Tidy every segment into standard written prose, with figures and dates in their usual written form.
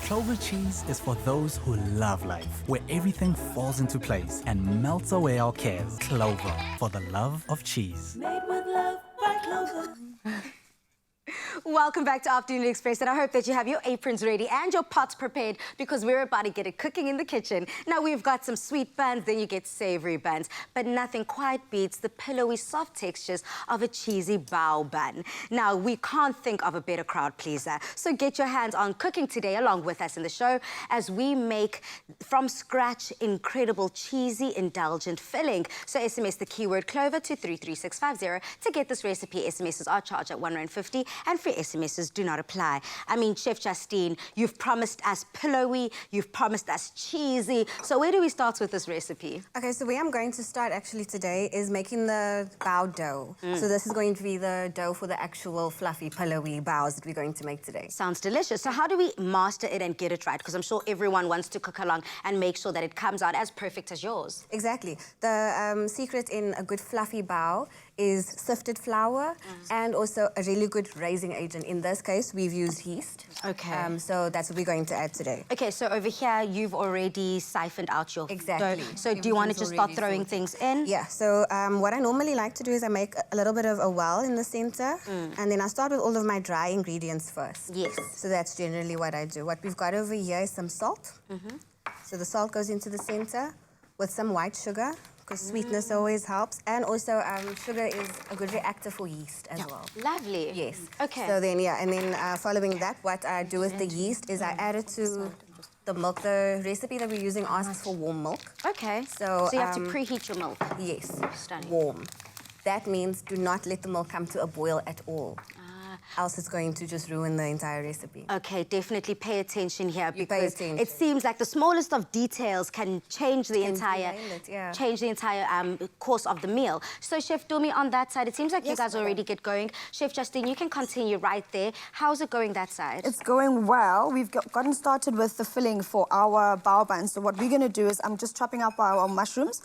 Clover cheese is for those who love life, where everything falls into place and melts away our cares. Clover, for the love of cheese. Made with love by Clover. Welcome back to Afternoon Express, and I hope that you have your aprons ready and your pots prepared because we're about to get it cooking in the kitchen. Now, we've got some sweet buns, then you get savoury buns, but nothing quite beats the pillowy, soft textures of a cheesy bao bun. Now, we can't think of a better crowd pleaser, so get your hands on cooking today along with us in the show as we make from scratch incredible cheesy indulgent filling. So SMS the keyword Clover to 33650 to get this recipe. SMSs are charged at R1.50 and free SMSs do not apply. I mean, Chef Justine, you've promised us pillowy, you've promised us cheesy. So where do we start with this recipe? Okay, so where I'm going to start actually today is making the bao dough. So this is going to be the dough for the actual fluffy pillowy baos that we're going to make today. Sounds delicious. So how do we master it and get it right? Because I'm sure everyone wants to cook along and make sure that it comes out as perfect as yours. Exactly. The secret in a good fluffy bao is sifted flour and also a really good raising agent. In this case, we've used yeast. Okay. So that's what we're going to add today. Okay, so over here, you've already siphoned out your Exactly. dough. So do you want to just start throwing things in? Yeah, so what I normally like to do is I make a little bit of a well in the center, and then I start with all of my dry ingredients first. Yes. So that's generally what I do. What we've got over here is some salt. So the salt goes into the center with some white sugar, because sweetness always helps. And also, sugar is a good reactor for yeast as well. Lovely. Yes. Okay. So then, yeah, and then following that, what I do with the yeast is I add it to the milk. The recipe that we're using asks for warm milk. Okay. So you have to preheat your milk. Yes. Stunning. Warm. That means do not let the milk come to a boil at all. Else it's going to just ruin the entire recipe. Okay, definitely pay attention here because attention. it seems like the smallest of details can change the entire course of the meal. So, Chef Domi, on that side, it seems like you guys already get going. Chef Justine, you can continue right there. How's it going that side? It's going well. We've gotten started with the filling for our bao buns. So what we're going to do is I'm just chopping up our mushrooms.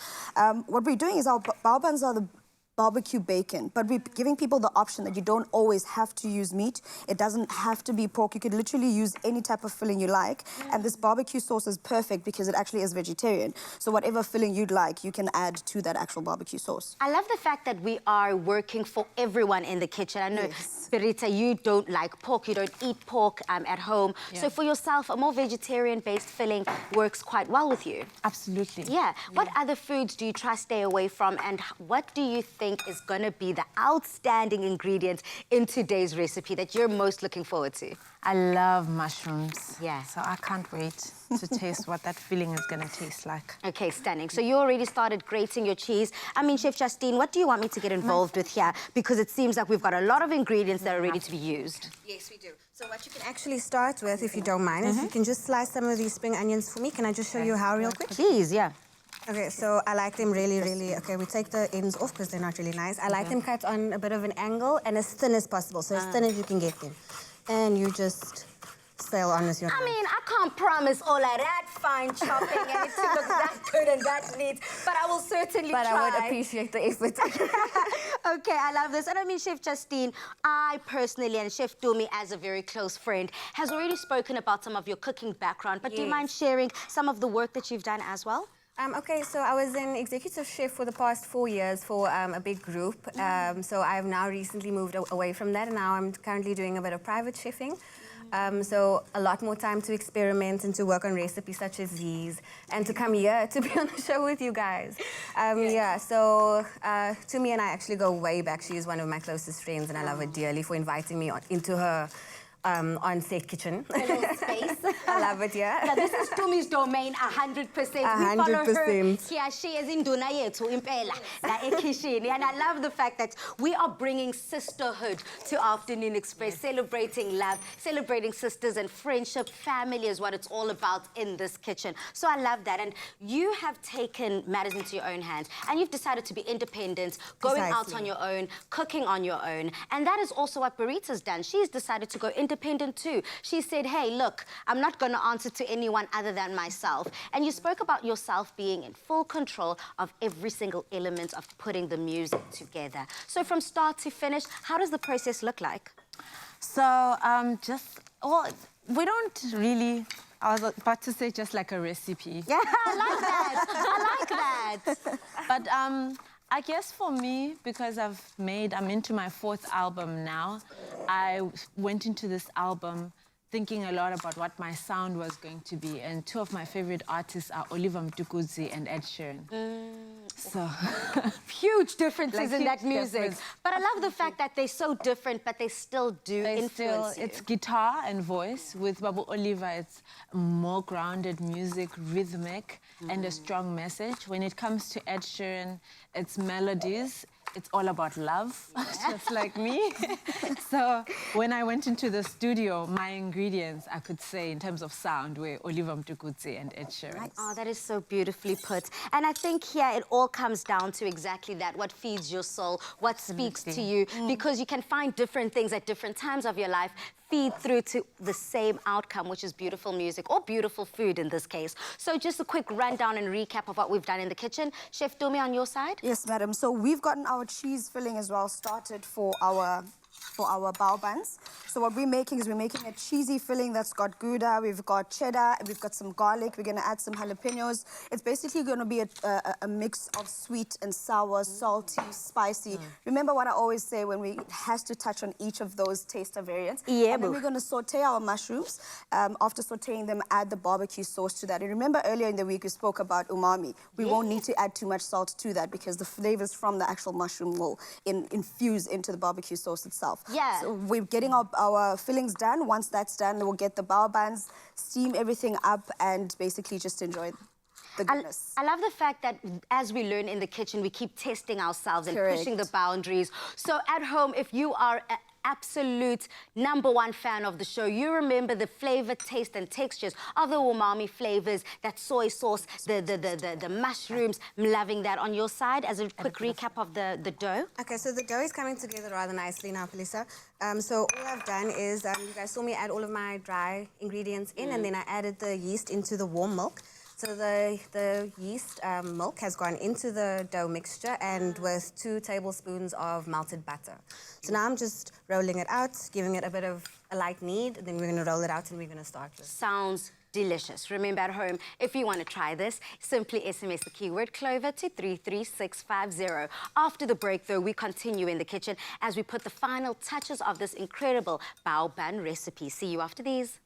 What we're doing is our bao buns are the barbecue bacon, but we're giving people the option that you don't always have to use meat. It doesn't have to be pork. You could literally use any type of filling you like. And this barbecue sauce is perfect because it actually is vegetarian. So whatever filling you'd like, you can add to that actual barbecue sauce. I love the fact that we are working for everyone in the kitchen. I know, Berita, you don't like pork. You don't eat pork at home. So for yourself, a more vegetarian-based filling works quite well with you. Absolutely. Yeah. What other foods do you try to stay away from, and what do you think is going to be the outstanding ingredient in today's recipe that you're most looking forward to? I love mushrooms. Yeah. So I can't wait to taste what that filling is going to taste like. Okay, stunning. So you already started grating your cheese. I mean, Chef Justine, what do you want me to get involved with here? Because it seems like we've got a lot of ingredients that are ready to be used. Yes, we do. So what you can actually start with, if you don't mind, is you can just slice some of these spring onions for me. Can I just show you how real quick? Please, yeah. Okay, so I like them really, okay, we take the ends off because they're not really nice. I like them cut on a bit of an angle and as thin as possible, so as thin as you can get them. And you just sail on with your knife. I mean, I can't promise all of that fine chopping and it to look that good and that neat, but I will certainly try. But I would appreciate the effort. Okay, I love this. And I mean, Chef Justine, I personally, and Chef Domi as a very close friend, has already spoken about some of your cooking background, but do you mind sharing some of the work that you've done as well? Okay, so I was an executive chef for the past 4 years for a big group. So I've now recently moved away from that, and now I'm currently doing a bit of private chefing. So a lot more time to experiment and to work on recipes such as these, and to come here to be on the show with you guys. Yeah, so Tumi and I actually go way back. She is one of my closest friends, and I love her dearly for inviting me into her on-set kitchen. A little space. I love it, yeah. Now, this is Tumi's domain, 100%. 100%. We follow her here. She is in Duna Yetu, Impela, la ekishini. And I love the fact that we are bringing sisterhood to Afternoon Express, celebrating love, celebrating sisters and friendship. Family is what it's all about in this kitchen. So I love that. And you have taken matters into your own hands, and you've decided to be independent, going out on your own, cooking on your own. And that is also what Barita's done. She's decided to go independent too. She said, hey, look, I'm not going to answer to anyone other than myself. And you spoke about yourself being in full control of every single element of putting the music together. So from start to finish, how does the process look like? So we don't really I was about to say just like a recipe. Yeah, I like that. I like that. But I guess for me, because I'm into my 4th album now, I went into this album thinking a lot about what my sound was going to be. And 2 of my favorite artists are Oliver Mtukudzi and Ed Sheeran. So huge differences Like, in huge that music. difference. But I love the fact that they're so different, but they still do influence you. It's guitar and voice. With Babu Oliver, it's more grounded music, rhythmic, and a strong message. When it comes to Ed Sheeran, it's melodies. It's all about love, just like me. So when I went into the studio, my ingredients, I could say, in terms of sound, were Oliver Mtukudzi and Ed Sheeran. Oh, that is so beautifully put. And I think here it all comes down to exactly that, what feeds your soul, what speaks to you, because you can find different things at different times of your life feed through to the same outcome, which is beautiful music or beautiful food in this case. So just a quick rundown and recap of what we've done in the kitchen. Chef Dumi, on your side? Yes, madam. So we've gotten our cheese filling as well started for our bao buns. So what we're making is we're making a cheesy filling that's got Gouda, we've got cheddar, we've got some garlic, we're going to add some jalapenos. It's basically going to be a mix of sweet and sour, salty, spicy. Remember what I always say when it has to touch on each of those taster variants. Yeah, and then we're going to saute our mushrooms. After sauteing them, add the barbecue sauce to that. And remember earlier in the week we spoke about umami. We won't need to add too much salt to that because the flavors from the actual mushroom will infuse into the barbecue sauce itself. Yeah. So we're getting our fillings done. Once that's done, we'll get the bao buns, steam everything up, and basically just enjoy the goodness. I love the fact that as we learn in the kitchen, we keep testing ourselves and Correct. pushing the boundaries. So at home, if you are an absolute #1 fan of the show, you remember the flavor, taste, and textures of the umami flavors, that soy sauce, the mushrooms. I'm loving that. On your side, as a quick recap of the dough. Okay, so the dough is coming together rather nicely now, Felisa. So all I've done is, you guys saw me add all of my dry ingredients in, and then I added the yeast into the warm milk. So the yeast milk has gone into the dough mixture and with 2 tablespoons of melted butter. So now I'm just rolling it out, giving it a bit of a light knead, then we're going to roll it out and we're going to start with. Sounds delicious. Remember at home, if you want to try this, simply SMS the keyword Clover to 33650. After the break, though, we continue in the kitchen as we put the final touches of this incredible bao bun recipe. See you after these.